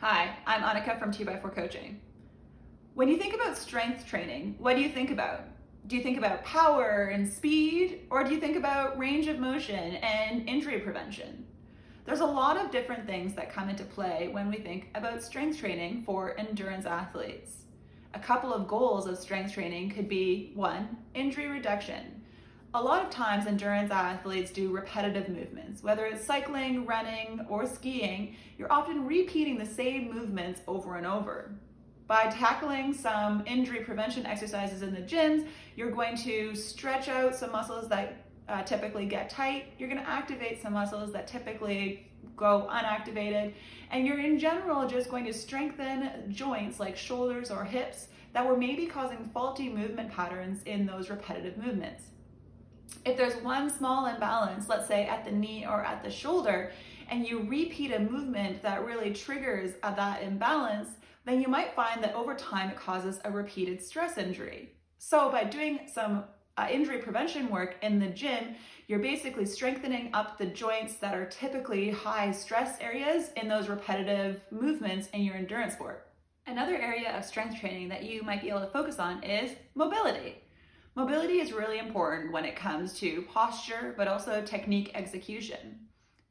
Hi, I'm Annika from 2x4 Coaching. When you think about strength training, what do you think about? Do you think about power and speed, or do you think about range of motion and injury prevention? There's a lot of different things that come into play when we think about strength training for endurance athletes. A couple of goals of strength training could be 1. Injury reduction. A lot of times endurance athletes do repetitive movements. Whether it's cycling, running, or skiing, you're often repeating the same movements over and over. By tackling some injury prevention exercises in the gyms, you're going to stretch out some muscles that typically get tight. You're going to activate some muscles that typically go unactivated. And you're in general just going to strengthen joints like shoulders or hips that were maybe causing faulty movement patterns in those repetitive movements. If there's one small imbalance, let's say at the knee or at the shoulder, and you repeat a movement that really triggers that imbalance, then you might find that over time it causes a repeated stress injury. So by doing some injury prevention work in the gym, you're basically strengthening up the joints that are typically high stress areas in those repetitive movements in your endurance sport. Another area of strength training that you might be able to focus on is mobility. Mobility is really important when it comes to posture, but also technique execution.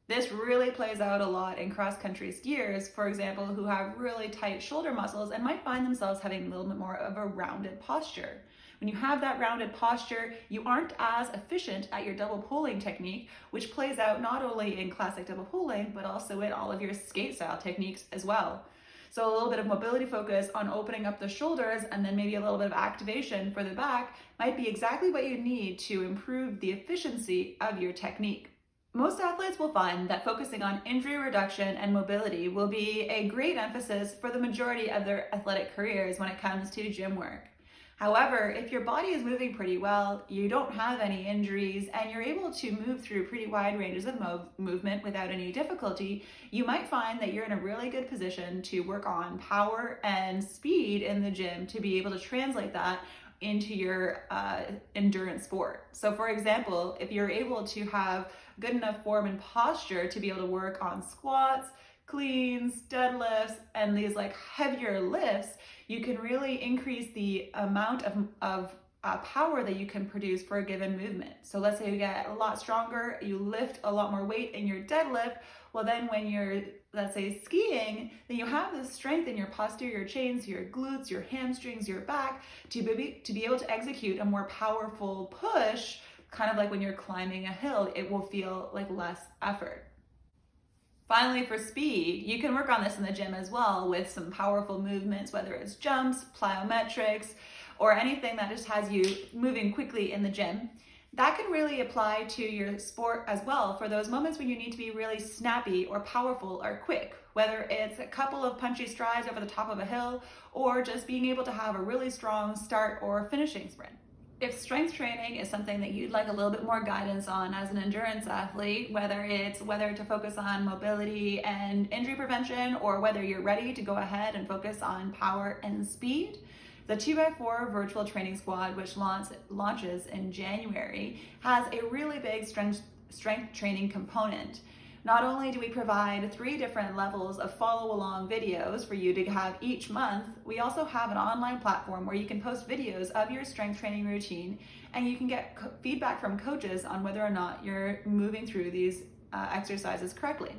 This really plays out a lot in cross-country skiers, for example, who have really tight shoulder muscles and might find themselves having a little bit more of a rounded posture. When you have that rounded posture, you aren't as efficient at your double pulling technique, which plays out not only in classic double pulling, but also in all of your skate style techniques as well. So a little bit of mobility focus on opening up the shoulders and then maybe a little bit of activation for the back might be exactly what you need to improve the efficiency of your technique. Most athletes will find that focusing on injury reduction and mobility will be a great emphasis for the majority of their athletic careers when it comes to gym work. However, if your body is moving pretty well, you don't have any injuries, and you're able to move through pretty wide ranges of movement without any difficulty, you might find that you're in a really good position to work on power and speed in the gym to be able to translate that into your endurance sport. So for example, if you're able to have good enough form and posture to be able to work on squats, cleans, deadlifts, and these like heavier lifts, you can really increase the amount of power that you can produce for a given movement. So let's say you get a lot stronger, you lift a lot more weight in your deadlift. Well, then when you're, let's say, skiing, then you have the strength in your posterior chains, your glutes, your hamstrings, your back to be able to execute a more powerful push, kind of like when you're climbing a hill. It will feel like less effort. Finally, for speed, you can work on this in the gym as well with some powerful movements, whether it's jumps, plyometrics, or anything that just has you moving quickly in the gym. That can really apply to your sport as well for those moments when you need to be really snappy or powerful or quick, whether it's a couple of punchy strides over the top of a hill or just being able to have a really strong start or finishing sprint. If strength training is something that you'd like a little bit more guidance on as an endurance athlete, whether to focus on mobility and injury prevention, or whether you're ready to go ahead and focus on power and speed, the 2x4 Virtual Training Squad, which launches in January, has a really big strength training component. Not only do we provide 3 different levels of follow-along videos for you to have each month, we also have an online platform where you can post videos of your strength training routine, and you can get feedback from coaches on whether or not you're moving through these exercises correctly.